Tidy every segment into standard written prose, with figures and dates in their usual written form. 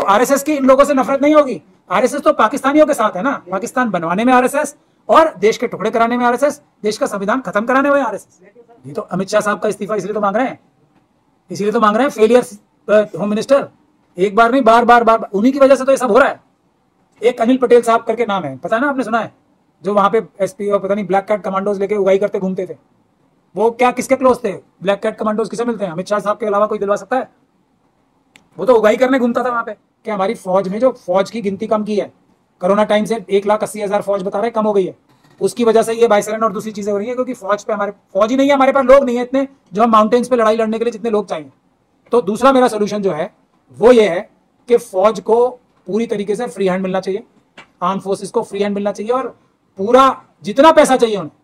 तो आरएसएस की इन लोगों से नफरत नहीं होगी। आरएसएस तो पाकिस्तानियों के साथ है ना, पाकिस्तान बनवाने में आरएसएस और देश के टुकड़े कराने में आरएसएस, देश का संविधान खत्म कराने में आरएसएस। ये तो अमित शाह साहब का इस्तीफा इसलिए तो मांग रहे हैं, इसीलिए तो मांग रहे हैं फेलियर होम मिनिस्टर। एक बार नहीं, बार बार बार उन्हीं की वजह से तो ये सब हो रहा है। एक अनिल पटेल साहब करके नाम है, पता है ना, आपने सुना है, जो वहां पे एसपी और पता नहीं ब्लैक कैट कमांडोज लेके उगाई करते घूमते थे। वो क्या किसके क्लोज थे? ब्लैक कैट कमांडोज किसे मिलते हैं? अमित शाह साहब के अलावा कोई दिलवा सकता है? वो तो उगाई करने घूमता था वहां पे कि हमारी फौज में जो फौज की गिनती कम की है, कोरोना टाइम से 1,80,000 फौज बता रहे कम हो गई है, उसकी वजह से ये बाइसरन और दूसरी चीजें हो रही है, क्योंकि फौज पे हमारे फौज ही नहीं है, हमारे पास लोग नहीं है इतने जो हम माउंटेन्स पे लड़ाई लड़ने के लिए जितने लोग चाहिए। तो दूसरा मेरा सोल्यूशन जो है वो ये है कि फौज को पूरी तरीके से फ्री हैंड मिलना चाहिए, आर्म फोर्सेस को फ्री हैंड मिलना चाहिए और पूरा जितना पैसा चाहिए उन्हें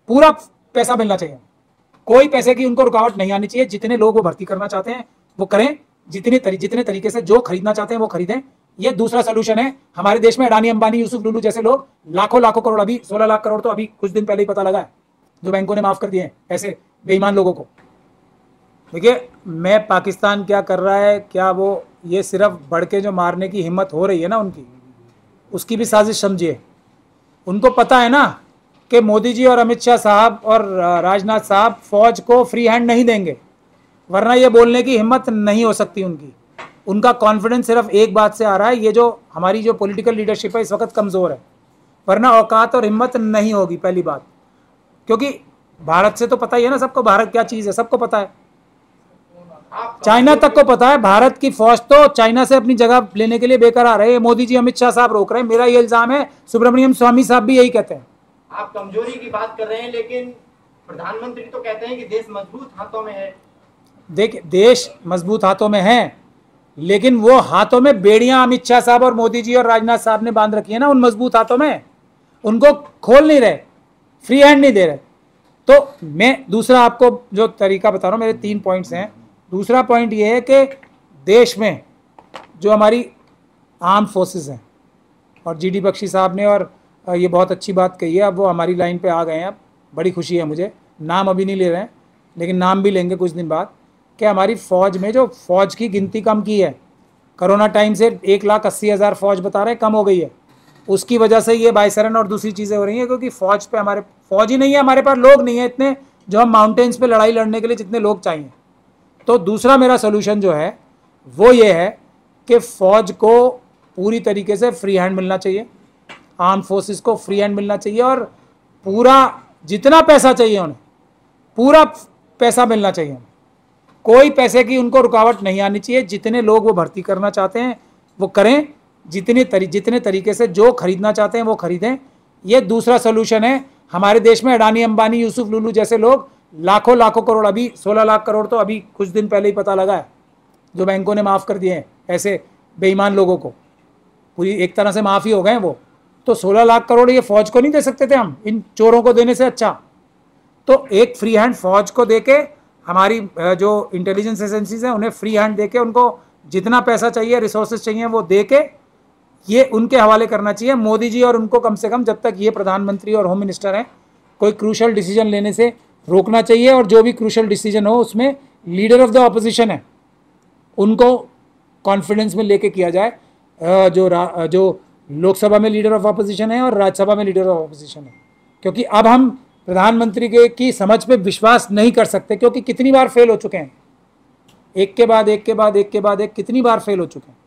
पूरा पैसा मिलना चाहिए। कोई पैसे की उनको रुकावट नहीं आनी चाहिए। जितने लोग वो भर्ती करना चाहते हैं वो करें, जितने तरीके से जो खरीदना चाहते हैं वो खरीदें। ये दूसरा सोल्यूशन है। हमारे देश में अडानी, अंबानी, यूसुफ लुलू जैसे लोग लाखों करोड़, अभी 16 लाख करोड़ तो अभी कुछ दिन पहले ही पता लगा है, जो बैंकों ने माफ कर दिए हैं ऐसे बेईमान लोगों को। देखिए, मैं पाकिस्तान क्या कर रहा है, क्या वो ये सिर्फ बढ़ के जो मारने की हिम्मत हो रही है ना उनकी, उसकी भी साजिश समझिए। उनको पता है ना कि मोदी जी और अमित शाह साहब और राजनाथ साहब फौज को फ्री हैंड नहीं देंगे, वरना ये बोलने की हिम्मत नहीं हो सकती उनकी। उनका कॉन्फिडेंस सिर्फ एक बात से आ रहा है, ये जो हमारी जो पॉलिटिकल लीडरशिप है इस वक्त कमज़ोर है, वरना औकात और हिम्मत नहीं होगी। पहली बात, क्योंकि भारत से तो पता ही है ना सबको, भारत क्या चीज़ है सबको पता है, चाइना तक को पता है। भारत की फौज तो चाइना से अपनी जगह लेने के लिए बेकरार है। मोदी जी, अमित शाह साहब रोक रहे हैं। मेरा ये इल्जाम है, सुब्रमण्यम स्वामी साहब भी यही कहते हैं। आप कमजोरी की बात कर रहे हैं, लेकिन प्रधानमंत्री तो कहते हैं कि देश मजबूत हाथों में है। देखिए, देश मजबूत हाथों में है, लेकिन वो हाथों में बेड़ियां अमित शाह साहब और मोदी जी और राजनाथ साहब ने बांध रखी है ना, उन मजबूत हाथों में उनको खोल नहीं रहे, फ्री हैंड नहीं दे रहे। तो मैं दूसरा आपको जो तरीका बता रहा हूं, मेरे 3 पॉइंट्स हैं। दूसरा पॉइंट ये है कि देश में जो हमारी आर्म फोर्सेस हैं, और जीडी बख्शी साहब ने और ये बहुत अच्छी बात कही है, अब वो हमारी लाइन पे आ गए हैं, अब बड़ी खुशी है मुझे। नाम अभी नहीं ले रहे हैं, लेकिन नाम भी लेंगे कुछ दिन बाद, कि हमारी फ़ौज में जो फ़ौज की गिनती कम की है, कोरोना टाइम से 1,80,000 फौज बता रहे कम हो गई है, उसकी वजह से ये बाइसरन और दूसरी चीज़ें हो रही हैं, क्योंकि फ़ौज पे हमारे फ़ौज ही नहीं है, हमारे पास लोग नहीं है इतने जो हम माउंटेन्स पे लड़ाई लड़ने के लिए जितने लोग चाहिए। तो दूसरा मेरा सोल्यूशन जो है वो ये है कि फ़ौज को पूरी तरीके से फ्री हैंड मिलना चाहिए, आर्म फोर्सेस को फ्री हैंड मिलना चाहिए और पूरा जितना पैसा चाहिए उन्हें पूरा पैसा मिलना चाहिए उन्हें। कोई पैसे की उनको रुकावट नहीं आनी चाहिए। जितने लोग वो भर्ती करना चाहते हैं वो करें, जितने तरीके से जो खरीदना चाहते हैं वो खरीदें। ये दूसरा सोल्यूशन है। हमारे देश में अडानी, अंबानी, यूसुफ लुलू जैसे लोग लाखों करोड़, अभी 16 लाख करोड़ तो अभी कुछ दिन पहले ही पता लगा है, जो बैंकों ने माफ़ कर दिए हैं ऐसे बेईमान लोगों को, पूरी एक तरह से माफ़ी हो गए वो। तो 16 लाख करोड़ ये फौज को नहीं दे सकते थे हम, इन चोरों को देने से अच्छा तो एक फ्री हैंड फौज को देके, हमारी जो इंटेलिजेंस एजेंसीज हैं उन्हें फ्री हैंड देके, उनको जितना पैसा चाहिए, रिसोर्सेज चाहिए वो देके ये उनके हवाले करना चाहिए। मोदी जी और उनको कम से कम जब तक ये प्रधानमंत्री और होम मिनिस्टर हैं, कोई क्रूशल डिसीजन लेने से रोकना चाहिए, और जो भी क्रूशल डिसीजन हो उसमें लीडर ऑफ द ऑपोजिशन है उनको कॉन्फिडेंस में लेके किया जाए। जो लोकसभा में लीडर ऑफ ऑपोजिशन है और राज्यसभा में लीडर ऑफ ऑपोजिशन है, क्योंकि अब हम प्रधानमंत्री की समझ पे विश्वास नहीं कर सकते, क्योंकि कितनी बार फेल हो चुके हैं, एक के बाद एक कितनी बार फेल हो चुके हैं।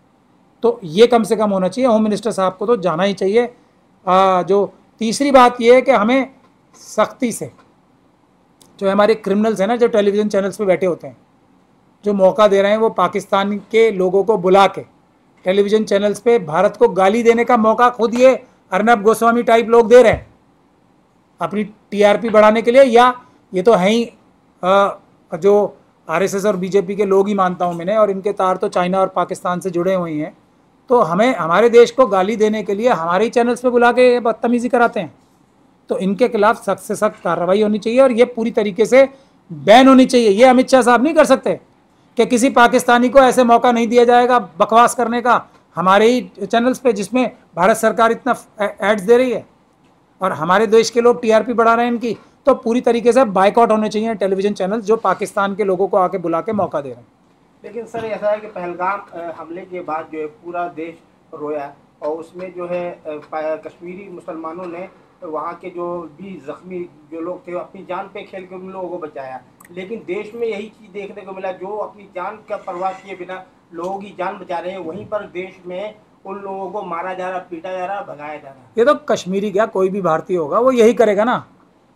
तो ये कम से कम होना चाहिए। होम मिनिस्टर साहब को तो जाना ही चाहिए। जो तीसरी बात ये है कि हमें सख्ती से, जो हमारे क्रिमिनल्स हैं ना, जो टेलीविज़न चैनल्स पे बैठे होते हैं, जो मौका दे रहे हैं, वो पाकिस्तान के लोगों को बुला के टेलीविज़न चैनल्स पे भारत को गाली देने का मौका खुद ये अर्नब गोस्वामी टाइप लोग दे रहे हैं अपनी टीआरपी बढ़ाने के लिए। या ये तो है ही जो आरएसएस और बीजेपी के लोग ही मानता हूँ मैंने, और इनके तार तो चाइना और पाकिस्तान से जुड़े हुए हैं। तो हमें हमारे देश को गाली देने के लिए हमारे ही चैनल्स पे बुला के बदतमीज़ी कराते हैं। तो इनके खिलाफ सख्त से सख्त कार्रवाई होनी चाहिए, और ये पूरी तरीके से बैन होनी चाहिए। ये अमित शाह साहब नहीं कर सकते कि किसी पाकिस्तानी को ऐसे मौका नहीं दिया जाएगा बकवास करने का हमारे ही चैनल्स पे, जिसमें भारत सरकार इतना एड्स दे रही है और हमारे देश के लोग टीआरपी बढ़ा रहे हैं इनकी। तो पूरी तरीके से बायकॉट होने चाहिए टेलीविज़न चैनल जो पाकिस्तान के लोगों को आके बुला के मौका दे रहे हैं। लेकिन सर ऐसा है कि पहलगाम हमले के बाद जो है पूरा देश रोया, और उसमें जो है कश्मीरी मुसलमानों ने वहाँ के जो भी जख्मी जो लोग थे अपनी जान पे खेल के उन लोगों को बचाया। लेकिन देश में यही चीज़ देखने को मिला, जो अपनी जान का परवाह किए बिना लोगों की जान बचा रहे हैं, वहीं पर देश में उन लोगों को मारा जा रहा, पीटा जा रहा, भगाया जा रहा। ये तो कश्मीरी क्या कोई भी भारतीय होगा वो यही करेगा ना।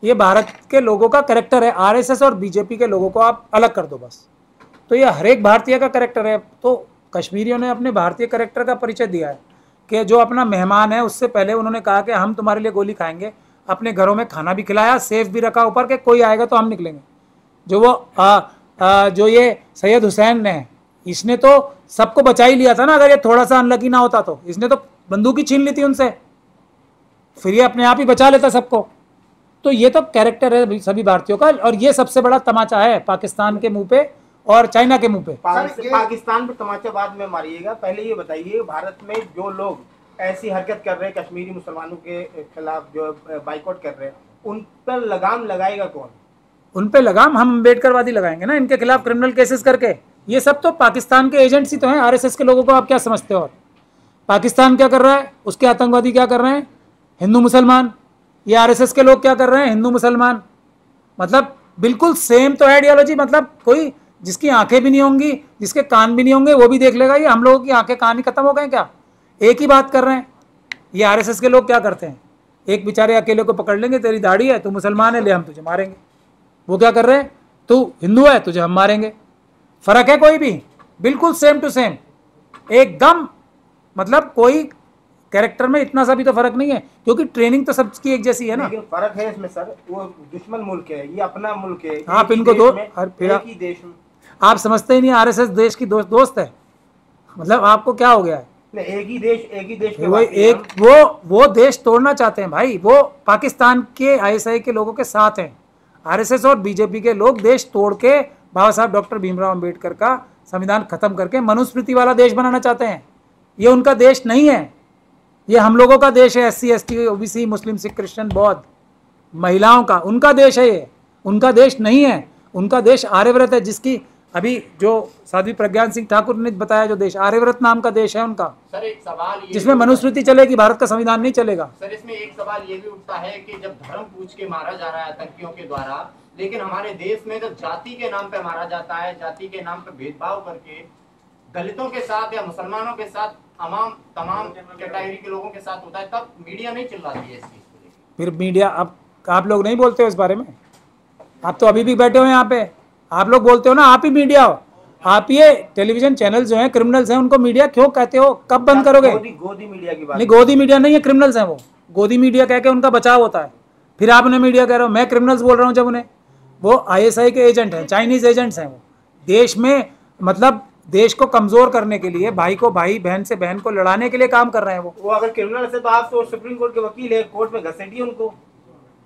ये भारत के लोगों का कैरेक्टर है। आरएसएस और बीजेपी के लोगों को आप अलग कर दो बस, तो ये हर एक भारतीय का कैरेक्टर है। तो कश्मीरियों ने अपने भारतीय कैरेक्टर का परिचय दिया है कि जो अपना मेहमान है उससे पहले उन्होंने कहा कि हम तुम्हारे लिए गोली खाएंगे, अपने घरों में खाना भी खिलाया, सेफ भी रखा ऊपर के कोई आएगा तो हम निकलेंगे। जो वो जो ये सैयद हुसैन ने, इसने तो सबको बचा ही लिया था ना। अगर ये थोड़ा सा अनलकी ना होता तो इसने तो बंदूक ही छीन ली थी उनसे, फिर ये अपने आप ही बचा लेता सबको। तो ये तो कैरेक्टर है सभी भारतीयों का, और ये सबसे बड़ा तमाचा है पाकिस्तान के मुंह पे और चाइना के मुंह पे। पाकिस्तान पे तमाचा बाद में मारिएगा, पहले ये बताइए भारत में जो लोग ऐसी हरकत कर रहे हैं कश्मीरी मुसलमानों के खिलाफ जो बाइकआउट कर रहे हैं, उन पर लगाम लगाएगा कौन? उन पे लगाम हम अम्बेडकरवादी लगाएंगे ना, इनके खिलाफ क्रिमिनल केसेस करके। ये सब तो पाकिस्तान के एजेंट्स ही तो हैं, आरएसएस के लोगों को आप क्या समझते हो? और पाकिस्तान क्या कर रहा है, उसके आतंकवादी क्या कर रहे हैं, हिंदू मुसलमान। ये आरएसएस के लोग क्या कर रहे हैं, हिंदू मुसलमान। मतलब बिल्कुल सेम तो आइडियोलॉजी। मतलब कोई जिसकी आंखें भी नहीं होंगी, जिसके कान भी नहीं होंगे, वो भी देख लेगा। ये हम लोगों की आंखें कान ही खत्म हो गए क्या? एक ही बात कर रहे हैं। ये आरएसएस के लोग क्या करते हैं, एक बेचारे अकेले को पकड़ लेंगे, तेरी दाढ़ी है, तू मुसलमान है, ले हम तुझे मारेंगे। वो क्या कर रहे हैं, तू हिंदू है, तुझे हम मारेंगे। फर्क है कोई भी? बिल्कुल सेम टू सेम एकदम। मतलब कोई कैरेक्टर में इतना सा भी तो फर्क नहीं है, क्योंकि ट्रेनिंग तो सबकी एक जैसी है ना। लेकिन फर्क है इसमें सर, वो दुश्मन मुल्क है, ये अपना मुल्क है। आप इनको दो, फिर एक ही देश में आप समझते ही नहीं, आरएसएस देश की दोस्त है। मतलब आपको क्या हो गया है? एक ही देश के वो देश तोड़ना चाहते हैं भाई। वो पाकिस्तान के आईएसआई के लोगों के साथ हैं। आरएसएस और बीजेपी के लोग देश तोड़ के बाबा साहब डॉक्टर भीमराव अंबेडकर का संविधान खत्म करके मनुस्मृति वाला देश बनाना चाहते हैं। ये उनका देश नहीं है, ये हम लोगों का देश है। SC ST OBC मुस्लिम सिख क्रिश्चियन बौद्ध महिलाओं का, उनका देश है ये, उनका देश नहीं है। उनका देश आर्यव्रत है, जिसकी अभी जो साध्वी प्रज्ञान सिंह ठाकुर ने बताया, जो देश आर्यव्रत नाम का देश है उनका। सर एक सवाल ये, जिसमें मनुस्मृति चलेगी, भारत का संविधान नहीं चलेगा। सर इसमें एक सवाल ये भी उठता है कि जब धर्म पूछ के मारा जा रहा है आतंकियों के द्वारा, लेकिन हमारे देश में जब जाति के नाम पे मारा जाता है, जाति के नाम पे भेदभाव करके दलितों के साथ या मुसलमानों के साथ तमाम कैटेगरी के लोगों के साथ होता है, तब मीडिया नहीं चिल्लाती है इस चीज को लेकर। फिर मीडिया, अब आप लोग नहीं बोलते हो इस बारे में? आप तो अभी भी बैठे हो यहाँ पे, आप लोग बोलते हो ना, आप ही मीडिया हो। आप ये टेलीविजन चैनल जो हैं क्रिमिनल्स हैं, उनको मीडिया क्यों कहते हो? कब बंद करोगे? गोदी मीडिया की बात नहीं, गोदी मीडिया नहीं है, क्रिमिनल्स हैं वो। गोदी मीडिया कह के उनका बचाव होता है, फिर आप उन्हें मीडिया कह रहे हो। मैं क्रिमिनल्स बोल रहा हूँ जब उन्हें, वो आईएसआई के एजेंट हैं, चाइनीज एजेंट्स हैं वो। देश में मतलब देश को कमजोर करने के लिए, भाई को भाई, बहन से बहन को लड़ाने के लिए काम कर रहे हैं वो। अगर क्रिमिनल है तो आप तो सुप्रीम कोर्ट के वकील है, कोर्ट में घसीटिए उनको।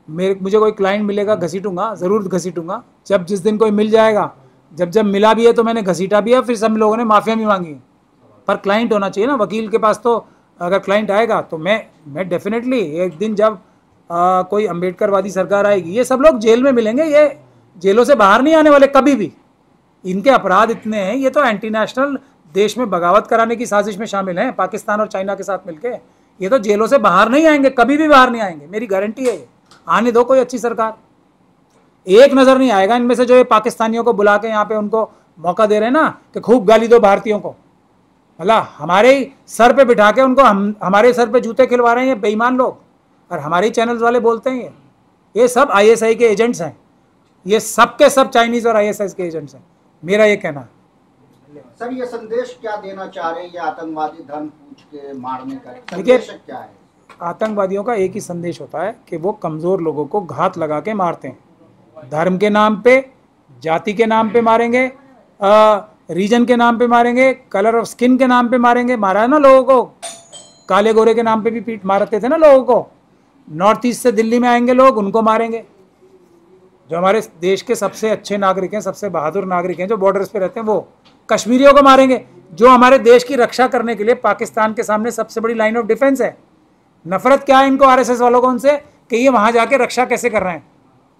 मुझे कोई क्लाइंट मिलेगा, घसीटूंगा, जरूर घसीटूंगा। जब जिस दिन कोई मिल जाएगा, जब मिला भी है तो मैंने घसीटा भी है, फिर सब लोगों ने माफिया भी मांगी। पर क्लाइंट होना चाहिए ना, वकील के पास तो अगर क्लाइंट आएगा तो मैं डेफिनेटली एक दिन जब कोई अम्बेडकरवादी सरकार आएगी, ये सब लोग जेल में मिलेंगे। ये जेलों से बाहर नहीं आने वाले कभी भी। इनके अपराध इतने हैं, ये तो एंटी नेशनल देश में बगावत कराने की साजिश में शामिल हैं, पाकिस्तान और चाइना के साथ मिलके। ये तो जेलों से बाहर नहीं आएंगे, कभी भी बाहर नहीं आएंगे, मेरी गारंटी है ये। आने दो कोई अच्छी सरकार, एक नजर नहीं आएगा इनमें से जो ये पाकिस्तानियों को बुला के यहाँ पे उनको मौका दे रहे हैं ना कि खूब गाली दो भारतीयों को। मतलब हमारे ही सर पे बिठा के उनको हमारे सर पे जूते खिलवा रहे हैं ये बेईमान लोग, और हमारे ही चैनल्स वाले बोलते हैं ये सब आईएसआई के एजेंट्स हैं। ये सब के सब चाइनीज और आईएसआई के एजेंट्स हैं, मेरा ये कहना है। सर ये संदेश क्या देना चाह रहे हैं ये आतंकवादी धर्म पूछ के मारने का संदेश क्या है? आतंकवादियों का एक ही संदेश होता है कि वो कमज़ोर लोगों को घात लगा के मारते हैं। धर्म के नाम पे, जाति के नाम पे मारेंगे, रीजन के नाम पे मारेंगे, कलर ऑफ स्किन के नाम पे मारेंगे। मारा है ना लोगों को, काले गोरे के नाम पे भी पीट मारते थे ना लोगों को। नॉर्थ ईस्ट से दिल्ली में आएंगे लोग, उनको मारेंगे। जो हमारे देश के सबसे अच्छे नागरिक हैं, सबसे बहादुर नागरिक हैं, जो बॉर्डर्स पे रहते हैं, वो कश्मीरियों को मारेंगे, जो हमारे देश की रक्षा करने के लिए पाकिस्तान के सामने सबसे बड़ी लाइन ऑफ डिफेंस है। नफरत क्या है इनको आरएसएस वालों को उनसे, कि ये वहां जाके रक्षा कैसे कर रहे हैं,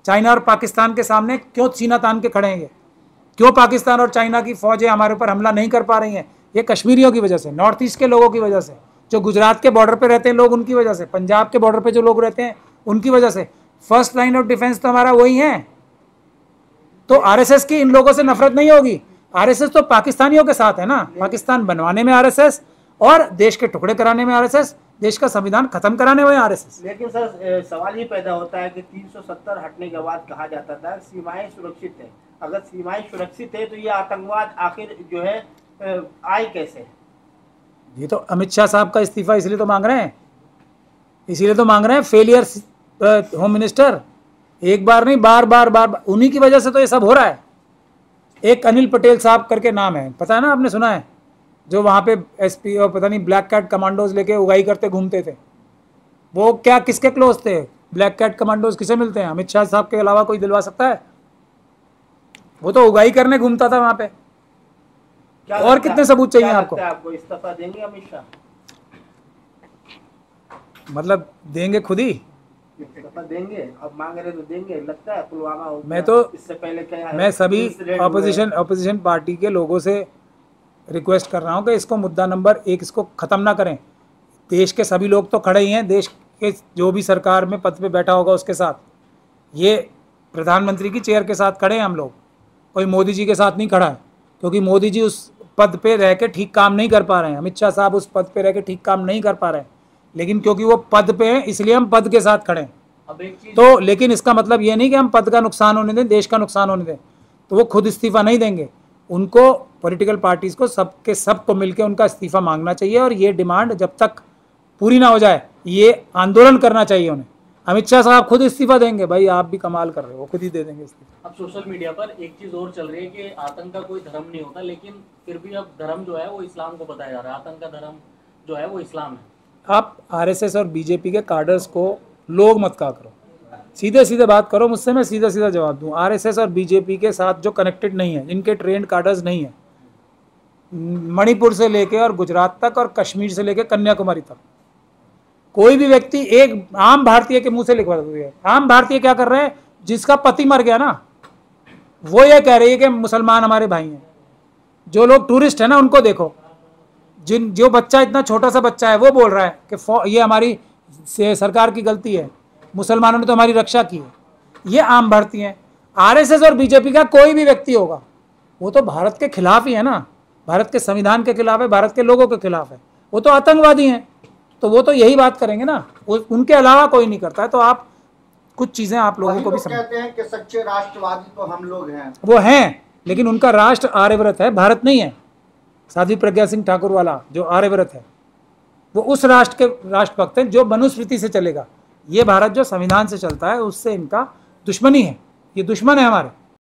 चाइना और पाकिस्तान के सामने क्यों सीना तान के खड़े हैं। क्यों पाकिस्तान और चाइना की फौजें हमारे ऊपर हमला नहीं कर पा रही हैं? ये कश्मीरियों की वजह से, नॉर्थ ईस्ट के लोगों की वजह से, जो गुजरात के बॉर्डर पे रहते हैं लोग उनकी वजह से, पंजाब के बॉर्डर पे जो लोग रहते हैं उनकी वजह से। फर्स्ट लाइन ऑफ डिफेंस तो हमारा वही है। तो आरएसएस की इन लोगों से नफरत नहीं होगी। आरएसएस तो पाकिस्तानियों के साथ है ना, पाकिस्तान बनवाने में आरएसएस और देश के टुकड़े कराने में आरएसएस, देश का संविधान खत्म कराने में आरएसएस। लेकिन सर सवाल ये पैदा होता है कि 370 हटने के बाद कहा जाता था सीमाएं सुरक्षित है। अगर सीमाएं सुरक्षित है तो ये आतंकवाद आखिर जो है आए कैसे? ये तो अमित शाह साहब का इस्तीफा इसलिए तो मांग रहे हैं, इसीलिए तो मांग रहे हैं। फेलियर होम मिनिस्टर, एक बार नहीं बार बार बार, उन्हीं की वजह से तो ये सब हो रहा है। एक अनिल पटेल साहब करके नाम है, पता है ना, आपने सुना है, जो वहाँ पे एसपी और पता नहीं ब्लैक कैट कमांडोज लेके उगाई करते घूमते थे। वो क्या किसके क्लोज थे? ब्लैक कैट कमांडोज किसे मिलते हैं? अमित शाह साहब के अलावा कोई दिलवा सकता है? वो तो उगाई करने घूमता था वहाँ पे। और कितने सबूत चाहिए आपको? इस्तीफा देंगे अमित शाह? मतलब देंगे खुद ही, इस्तीफा देंगे? अब मांग रहे तो देंगे, लगता है पुलवामा हो गया, मैं तो इससे पहले क्या मैं सभी ऑपोजिशन पार्टी के लोगों से रिक्वेस्ट कर रहा हूं कि इसको मुद्दा नंबर 1 इसको ख़त्म ना करें। देश के सभी लोग तो खड़े ही हैं, देश के जो भी सरकार में पद पे बैठा होगा उसके साथ, ये प्रधानमंत्री की चेयर के साथ खड़े हैं हम लोग, कोई मोदी जी के साथ नहीं खड़ा है, क्योंकि मोदी जी उस पद पे रह के ठीक काम नहीं कर पा रहे हैं, अमित शाह साहब उस पद पे रह के ठीक काम नहीं कर पा रहे हैं, लेकिन क्योंकि वो पद पे हैं इसलिए हम पद के साथ खड़े हैं। अब एक चीज तो लेकिन इसका मतलब ये नहीं कि हम पद का नुकसान होने दें, देश का नुकसान होने दें। तो वो खुद इस्तीफा नहीं देंगे, उनको पॉलिटिकल पार्टीज को सबके सबको मिलकर उनका इस्तीफा मांगना चाहिए, और ये डिमांड जब तक पूरी ना हो जाए ये आंदोलन करना चाहिए उन्हें। अमित शाह साहब खुद इस्तीफा देंगे, भाई आप भी कमाल कर रहे हो, वो खुद ही दे देंगे इस्तीफा। अब सोशल मीडिया पर एक चीज और चल रही है कि आतंक का कोई धर्म नहीं होता, लेकिन फिर भी अब धर्म जो है वो इस्लाम को बताया जा रहा है, आतंक का धर्म जो है वो इस्लाम है। आप आरएसएस और बीजेपी के कार्डर्स को लोग मत कहा करो, सीधे सीधे बात करो मुझसे, मैं सीधा सीधा जवाब दूं। आरएसएस और बीजेपी के साथ जो कनेक्टेड नहीं है, जिनके ट्रेंड कार्डर्स नहीं है, मणिपुर से लेके और गुजरात तक और कश्मीर से लेके कन्याकुमारी तक, कोई भी व्यक्ति एक आम भारतीय के मुंह से लिखवा देती है। आम भारतीय क्या कर रहे हैं? जिसका पति मर गया ना, वो ये कह रही है कि मुसलमान हमारे भाई हैं। जो लोग टूरिस्ट है ना उनको देखो, जो बच्चा इतना छोटा सा बच्चा है वो बोल रहा है कि ये हमारी सरकार की गलती है, मुसलमानों ने तो हमारी रक्षा की है। ये आम भारतीय हैं। आरएसएस और बीजेपी का कोई भी व्यक्ति होगा वो तो भारत के खिलाफ ही है ना, भारत के संविधान के खिलाफ है, भारत के लोगों के खिलाफ है, वो तो आतंकवादी हैं। तो वो तो यही बात करेंगे ना, उनके अलावा कोई नहीं करता है। तो आप कुछ चीजें आप लोगों को भी कहते हैं कि सच्चे राष्ट्रवादी तो हम लोग हैं, वो हैं, लेकिन उनका राष्ट्र आर्यव्रत है, भारत नहीं है। साध्वी प्रज्ञा सिंह ठाकुर वाला जो आर्यव्रत है वो उस राष्ट्र के राष्ट्रभक्त हैं जो मनुस्मृति से चलेगा। ये भारत जो संविधान से चलता है उससे इनका दुश्मनी है, ये दुश्मन है हमारे।